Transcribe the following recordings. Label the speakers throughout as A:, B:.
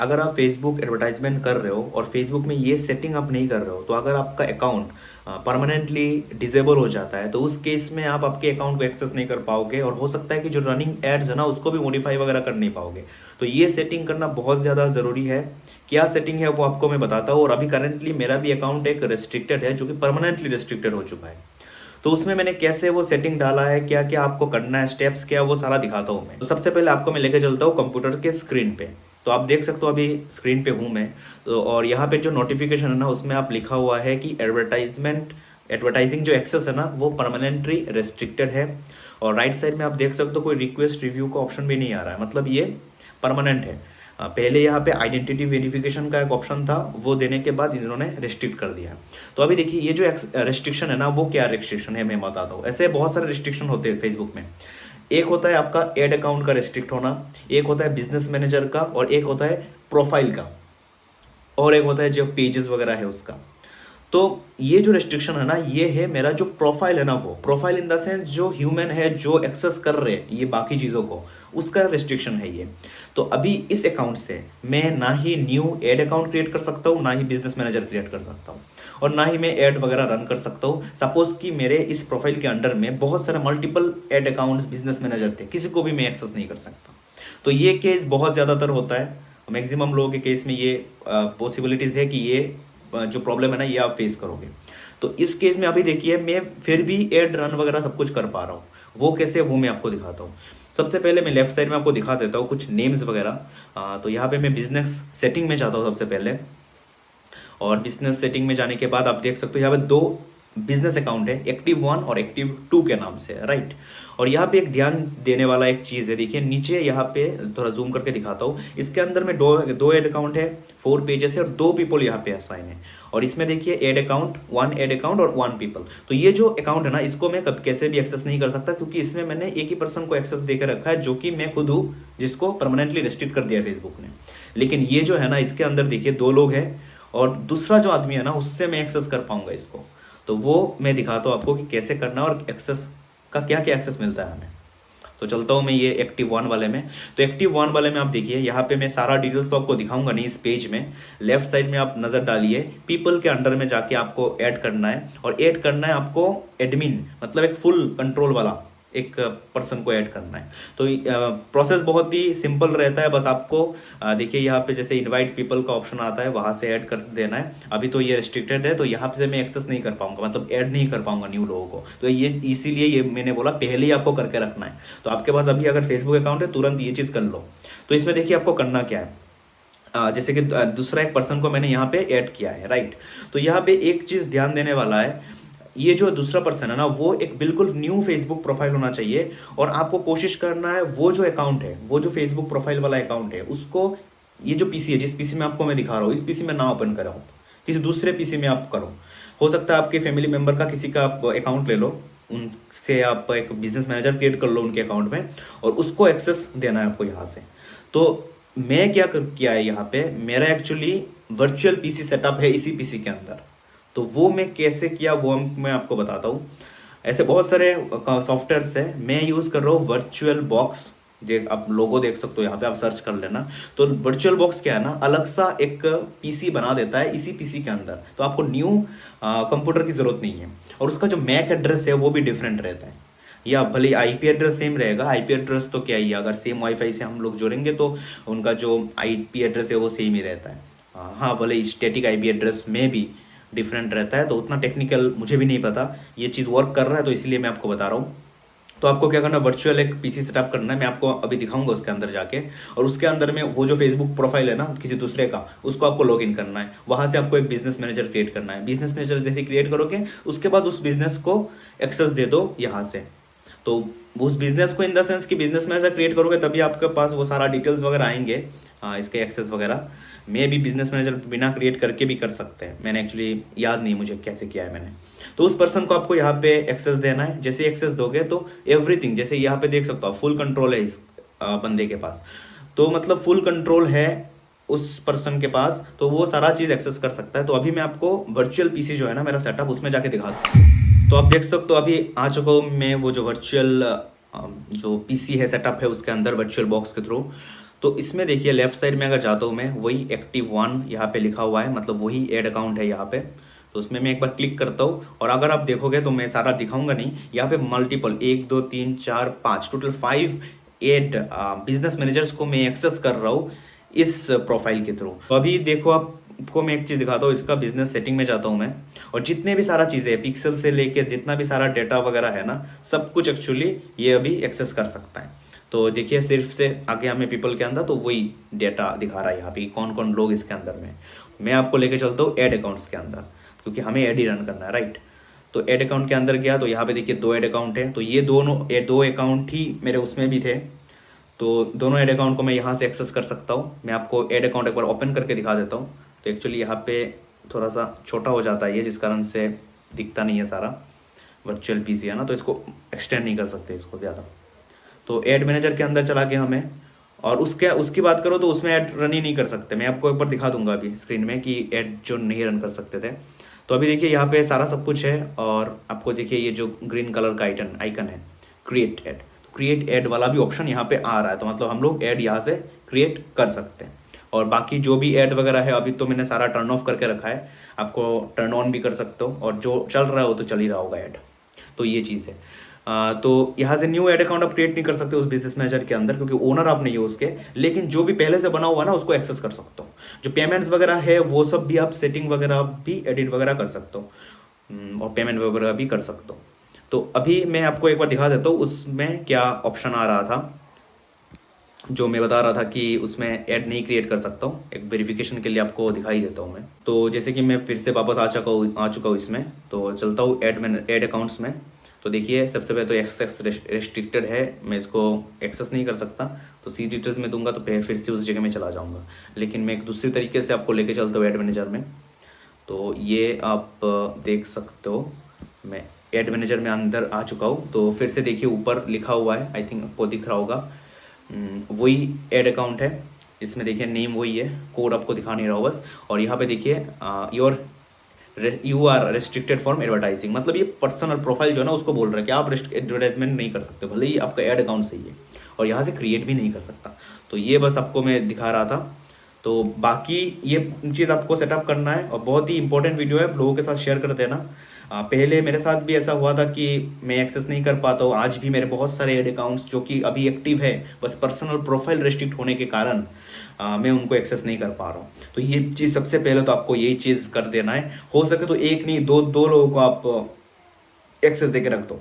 A: अगर आप Facebook advertisement कर रहे हो और फेसबुक में ये सेटिंग आप नहीं कर रहे हो, तो अगर आपका अकाउंट परमानेंटली डिजेबल हो जाता है, तो उस केस में आप आपके अकाउंट को एक्सेस नहीं कर पाओगे और हो सकता है कि जो रनिंग एड्स है ना उसको भी मॉडिफाई वगैरह कर नहीं पाओगे। तो ये सेटिंग करना बहुत ज़्यादा ज़रूरी है। क्या सेटिंग है वो आपको मैं बताता हूँ। और अभी करेंटली मेरा भी अकाउंट एक रेस्ट्रिक्टेड है, जो कि परमानेंटली रेस्ट्रिक्टेड हो चुका है। तो उसमें मैंने कैसे वो सेटिंग डाला है, क्या क्या आपको करना है, स्टेप्स क्या, वो सारा दिखाता हूँ मैं। तो सबसे पहले आपको मैं लेके चलता हूँ कंप्यूटर के स्क्रीन पे। तो आप देख सकते हो अभी स्क्रीन पे हूँ मैं। तो और यहाँ पे जो नोटिफिकेशन है ना उसमें आप लिखा हुआ है कि एडवर्टाइजिंग जो एक्सेस है ना वो परमानेंटली रेस्ट्रिक्टेड है। और राइट साइड में आप देख सकते हो कोई रिक्वेस्ट रिव्यू का ऑप्शन भी नहीं आ रहा है, मतलब ये परमानेंट है। पहले यहाँ पे आइडेंटिटी वेरिफिकेशन का एक ऑप्शन था, वो देने के बाद इन्होंने रेस्ट्रिक्ट कर दिया। तो अभी देखिए ये जो रेस्ट्रिक्शन है ना वो क्या रेस्ट्रिक्शन है मैं बताता हूँ। ऐसे बहुत सारे रेस्ट्रिक्शन होते हैं फेसबुक में। एक होता है आपका एड अकाउंट का रेस्ट्रिक्ट होना, एक होता है बिजनेस मैनेजर का, और एक होता है प्रोफाइल का, और एक होता है जो पेजेस वगैरह है उसका। तो ये जो रेस्ट्रिक्शन है ना ये है मेरा जो प्रोफाइल है ना, वो प्रोफाइल इन द सेंस जो ह्यूमन है जो एक्सेस कर रहे हैं ये बाकी चीज़ों को, उसका रेस्ट्रिक्शन है ये। तो अभी इस अकाउंट से मैं ना ही न्यू एड अकाउंट क्रिएट कर सकता हूँ, ना ही बिजनेस मैनेजर क्रिएट कर सकता हूँ, और ना ही मैं एड वगैरह रन कर सकता हूँ। सपोज कि मेरे इस प्रोफाइल के अंडर में बहुत सारे multiple ad accounts business manager थे, किसी को भी मैं एक्सेस नहीं कर सकता। तो ये केस बहुत ज़्यादातर होता है, मैक्सिमम लोगों के केस में ये पॉसिबिलिटीज़ है कि ये जो प्रॉब्लम है ना ये आप फेस करोगे। तो इस केस में अभी देखिए मैं फिर भी एड रन वगैरह सब कुछ कर पा रहा हूँ। वो कैसे, वो मैं आपको दिखाता हूँ। सबसे पहले मैं लेफ्ट साइड में आपको दिखा देता हूँ कुछ नेम्स वगैरह। तो यहाँ पे मैं बिजनेस सेटिंग में जाता हूँ सबसे पहले। और बिजनेस सेटिंग में जाने के बाद आप देख सकते हो यहाँ पे दो बिजनेस अकाउंट है, एक्टिव 1 और एक्टिव 2 के नाम से, राइट। और यहाँ पे एक ध्यान देने वाला एक चीज़ है, देखिए नीचे यहाँ पे थोड़ा जूम करके दिखाता हूँ। इसके अंदर में दो दो एड अकाउंट है, 4 पेजेस है, और 2 पीपल यहाँ पे असाइन है। और इसमें देखिए एड अकाउंट 1 एड अकाउंट और 1 पीपल। तो ये जो अकाउंट है ना इसको मैं कब कैसे भी एक्सेस नहीं कर सकता, क्योंकि इसमें मैंने एक ही पर्सन को एक्सेस देकर रखा है, जो कि मैं खुद हूँ, जिसको परमानेंटली रेस्ट्रिक्ट कर दिया फेसबुक ने। लेकिन ये जो है ना इसके अंदर देखिए 2 लोग हैं, और दूसरा जो आदमी है ना उससे मैं एक्सेस कर पाऊंगा इसको। तो वो मैं दिखाता हूँ आपको कि कैसे करना है और एक्सेस का क्या क्या एक्सेस मिलता है हमें। तो चलता हूँ मैं ये एक्टिव 1 वाले में। तो एक्टिव 1 वाले में आप देखिए यहाँ पे मैं सारा डिटेल्स तो आपको दिखाऊंगा नहीं इस पेज में। लेफ्ट साइड में आप नज़र डालिए, पीपल के अंडर में जाके आपको ऐड करना है, और ऐड करना है आपको एडमिन, मतलब एक फुल कंट्रोल वाला एक पर्सन को ऐड करना है। तो प्रोसेस बहुत ही सिंपल रहता है, बस आपको देखिए यहाँ पे जैसे इनवाइट पीपल का ऑप्शन आता है, वहाँ से ऐड कर देना है। अभी तो ये रिस्ट्रिक्टेड है, तो यहाँ से मैं एक्सेस नहीं कर पाऊंगा, मतलब ऐड नहीं कर पाऊंगा न्यू लोगों को। तो ये इसीलिए ये मैंने बोला पहले ही आपको करके रखना है। तो आपके पास अभी अगर फेसबुक अकाउंट है तुरंत ये चीज़ कर लो। तो इसमें देखिए आपको करना क्या है। जैसे कि दूसरा एक पर्सन को मैंने यहाँ पे ऐड किया है, राइट। तो यहाँ पे एक चीज़ ध्यान देने वाला है, ये जो दूसरा पर्सन है ना वो एक बिल्कुल न्यू फेसबुक प्रोफाइल होना चाहिए। और आपको कोशिश करना है वो जो अकाउंट है, वो जो फेसबुक प्रोफाइल वाला अकाउंट है, उसको ये जो पीसी है, जिस पीसी में आपको मैं दिखा रहा हूँ, इस पीसी में ना ओपन करो, किसी दूसरे पीसी में आप करो। हो सकता है आपके फैमिली मेंबर का किसी का आप अकाउंट ले लो, उनसे आप एक बिजनेस मैनेजर क्रिएट कर लो उनके अकाउंट में, और उसको एक्सेस देना है आपको यहाँ से। तो मैं क्या किया है, यहाँ पे मेरा एक्चुअली वर्चुअल पीसी सेटअप है इसी पीसी के अंदर। तो वो मैं कैसे किया वो मैं आपको बताता हूँ। ऐसे बहुत सारे सॉफ्टवेयर्स है, मैं यूज़ कर रहा हूँ वर्चुअल बॉक्स। देख आप लोगो देख सकते हो यहाँ पे, आप सर्च कर लेना। तो वर्चुअल बॉक्स क्या है ना, अलग सा एक पीसी बना देता है इसी पीसी के अंदर, तो आपको न्यू कंप्यूटर की ज़रूरत नहीं है। और उसका जो मैक एड्रेस है वो भी डिफरेंट रहता है, या भले आईपी एड्रेस सेम रहेगा। आईपी एड्रेस तो क्या ही है, अगर सेम वाईफाई से हम लोग जुड़ेंगे तो उनका जो आईपी एड्रेस है वो सेम ही रहता है। हाँ भले स्टैटिक आईपी एड्रेस में भी डिफरेंट रहता है, तो उतना टेक्निकल मुझे भी नहीं पता। ये चीज़ वर्क कर रहा है तो इसलिए मैं आपको बता रहा हूँ। तो आपको क्या करना है, वर्चुअल एक पीसी सेटअप करना है, मैं आपको अभी दिखाऊंगा उसके अंदर जाके। और उसके अंदर में वो जो फेसबुक प्रोफाइल है ना किसी दूसरे का, उसको आपको लॉग इन करना है। वहाँ से आपको एक बिजनेस मैनेजर क्रिएट करना है। बिजनेस मैनेजर जैसे क्रिएट करोगे उसके बाद उस बिजनेस को एक्सेस दे दो यहाँ से। तो उस बिजनेस को इन द सेंस कि बिजनेस मैनेजर क्रिएट करोगे तभी आपके पास वो सारा डिटेल्स वगैरह आएंगे, इसके एक्सेस वगैरह। मैं भी बिजनेस मैनेजर बिना क्रिएट करके भी कर सकते हैं, मैंने एक्चुअली याद नहीं मुझे कैसे किया है मैंने। तो उस पर्सन को आपको यहाँ पे एक्सेस देना है। जैसे एक्सेस दोगे तो एवरीथिंग, जैसे यहाँ पे देख सकते हो फुल कंट्रोल है इस बंदे के पास। तो मतलब फुल कंट्रोल है उस पर्सन के पास, तो वो सारा चीज़ एक्सेस कर सकता है। तो अभी मैं आपको वर्चुअल पीसी जो है ना मेरा सेटअप, उसमें जाके दिखाता हूँ। तो आप देख सकते हो अभी आ चुका हूँ मैं वो जो वर्चुअल जो पीसी है सेटअप है उसके अंदर वर्चुअल बॉक्स के थ्रू। तो इसमें देखिए लेफ्ट साइड में अगर जाता हूँ मैं, वही एक्टिव वन यहाँ पे लिखा हुआ है, मतलब वही ऐड अकाउंट है यहाँ पे। तो उसमें मैं एक बार क्लिक करता हूँ और अगर आप देखोगे तो मैं सारा दिखाऊंगा नहीं, यहाँ पे multiple 1 2 3 4 5 total 5 add business managers को मैं एक्सेस कर रहा हूँ इस प्रोफाइल के थ्रू। तो अभी देखो आपको मैं एक चीज़ दिखाता हूँ, इसका बिजनेस सेटिंग में जाता हूँ मैं, और जितने भी सारा चीज़ें हैं पिक्सल से लेके जितना भी सारा डेटा वगैरह है ना, सब कुछ एक्चुअली ये अभी एक्सेस कर सकता है। तो देखिए सिर्फ से आगे हमें पीपल के अंदर तो वही डेटा दिखा रहा है यहाँ पे कौन कौन लोग इसके अंदर में। मैं आपको लेके चलता हूँ एड अकाउंट्स के अंदर, क्योंकि हमें एड ही रन करना है, राइट। तो एड अकाउंट के अंदर गया तो यहाँ पे देखिए 2 एड अकाउंट है, तो ये दो अकाउंट ही मेरे उसमें भी थे। तो दोनों एड अकाउंट को मैं यहाँ से एक्सेस कर सकता हूँ। मैं आपको एड अकाउंट एक बार ओपन करके दिखा देता हूँ। तो एक्चुअली यहाँ पे थोड़ा सा छोटा हो जाता है ये, जिस कारण से दिखता नहीं है सारा। वर्चुअल पीसी है ना, तो इसको एक्सटेंड नहीं कर सकते इसको ज़्यादा। तो एड मैनेजर के अंदर चला गया हमें, और उसकी बात करो तो उसमें ऐड रन ही नहीं कर सकते। मैं आपको एक बार दिखा दूंगा अभी स्क्रीन में कि ऐड जो नहीं रन कर सकते थे। तो अभी देखिए यहाँ पे सारा सब कुछ है, और आपको देखिए ये जो ग्रीन कलर का आइकन है क्रिएट ऐड, तो क्रिएट ऐड वाला भी ऑप्शन यहाँ पे आ रहा है। तो मतलब हम लोग ऐड यहाँ से क्रिएट कर सकते हैं। और बाकी जो भी ऐड वगैरह है अभी तो मैंने सारा टर्न ऑफ करके रखा है, आपको टर्न ऑन भी कर सकते हो, और जो चल रहा है वो तो चल ही रहा होगा ऐड। तो ये चीज़ है। तो यहाँ से न्यू ऐड अकाउंट आप क्रिएट नहीं कर सकते उस बिजनेस मैनेजर के अंदर, क्योंकि ओनर आप नहीं हो उसके, लेकिन जो भी पहले से बना हुआ ना उसको एक्सेस कर सकते हो। जो पेमेंट्स वगैरह है वो सब भी आप सेटिंग वगैरह भी एडिट वगैरह कर सकते हो, और पेमेंट वगैरह भी कर सकते हो। तो अभी मैं आपको एक बार दिखा देता हूँ उसमें क्या ऑप्शन आ रहा था, जो मैं बता रहा था कि उसमें ऐड नहीं क्रिएट कर सकता हूँ। एक वेरिफिकेशन के लिए आपको दिखाई देता हूँ मैं। तो जैसे कि मैं फिर से वापस आ चुका हूँ इसमें, तो चलता हूँ ऐड अकाउंट्स में। तो देखिए सबसे पहले तो एक्सेस रेस्ट्रिक्टेड है, मैं इसको एक्सेस नहीं कर सकता। तो सी डिटेल्स में दूंगा तो फिर से उस जगह में चला जाऊँगा। लेकिन मैं एक दूसरी तरीके से आपको लेके चलता हूँ ऐड मैनेजर में। तो ये आप देख सकते हो, मैं ऐड मैनेजर में अंदर आ चुका हूँ। तो फिर से देखिए ऊपर लिखा हुआ है, आई थिंक आपको दिख रहा होगा, वही ऐड अकाउंट है। इसमें देखिए नेम वही है, कोड आपको दिखा नहीं रहा हो बस। और यहाँ पे देखिए you are restricted from advertising, मतलब ये पर्सनल प्रोफाइल जो है ना उसको बोल रहा है कि आप एडवर्टाइजमेंट नहीं कर सकते, भले ही आपका ऐड अकाउंट सही है, और यहाँ से क्रिएट भी नहीं कर सकता। तो ये बस आपको मैं दिखा रहा था। तो बाकी ये चीज़ आपको सेटअप करना है, और बहुत ही इंपॉर्टेंट वीडियो है, लोगों के साथ शेयर कर देना। पहले मेरे साथ भी ऐसा हुआ था कि मैं एक्सेस नहीं कर पाता हूँ। आज भी मेरे बहुत सारे ऐड अकाउंट्स जो कि अभी एक्टिव है, बस पर्सनल प्रोफाइल रेस्ट्रिक्ट होने के कारण मैं उनको एक्सेस नहीं कर पा रहा हूँ। तो ये चीज़ सबसे पहले तो आपको यही चीज़ कर देना है। हो सके तो एक नहीं दो लोगों को आप एक्सेस दे के रख दो।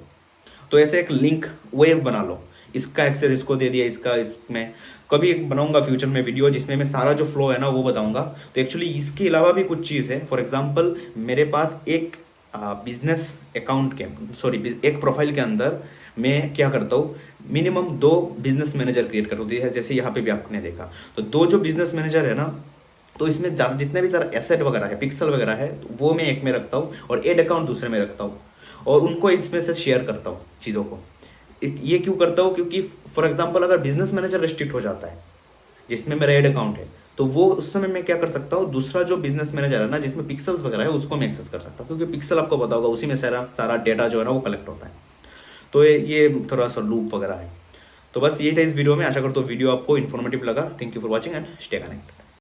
A: तो ऐसे एक लिंक वेव बना लो, इसका एक्सेस इसको दे दिया, इसका इसमें। कभी एक बनाऊंगा फ्यूचर में वीडियो जिसमें मैं सारा जो फ्लो है ना वो बताऊंगा। तो एक्चुअली इसके अलावा भी कुछ चीज़ है। फॉर एग्जांपल मेरे पास एक बिजनेस अकाउंट के एक प्रोफाइल के अंदर मैं क्या करता हूँ, मिनिमम 2 बिजनेस मैनेजर क्रिएट करता हूँ। जैसे यहाँ पे भी आपने देखा, तो 2 जो बिजनेस मैनेजर है ना, तो इसमें जितने भी सारा एसेट वगैरह है, पिक्सल वगैरह है, तो वो मैं एक में रखता हूँ और एड अकाउंट दूसरे में रखता हूँ, और उनको इसमें से शेयर करता हूँ चीज़ों को। ये क्यों करता हूँ, क्योंकि फॉर एग्जांपल अगर बिजनेस मैनेजर रेस्ट्रिक्ट हो जाता है जिसमें मेरा एड अकाउंट है, तो वो उस समय मैं क्या कर सकता हूँ, दूसरा जो बिजनेस मैनेजर है ना जिसमें पिक्सल्स वगैरह है उसको मैं एक्सेस कर सकता हूँ, क्योंकि पिक्सल आपको पता होगा उसी में सारा सारा डेटा जो है ना वो कलेक्ट होता है। तो ये थोड़ा सा लूप वगैरह है। तो बस यही था इस वीडियो में। आशा करता हूँ वीडियो आपको इन्फॉर्मेटिव लगा। Thank you for watching and stay connect.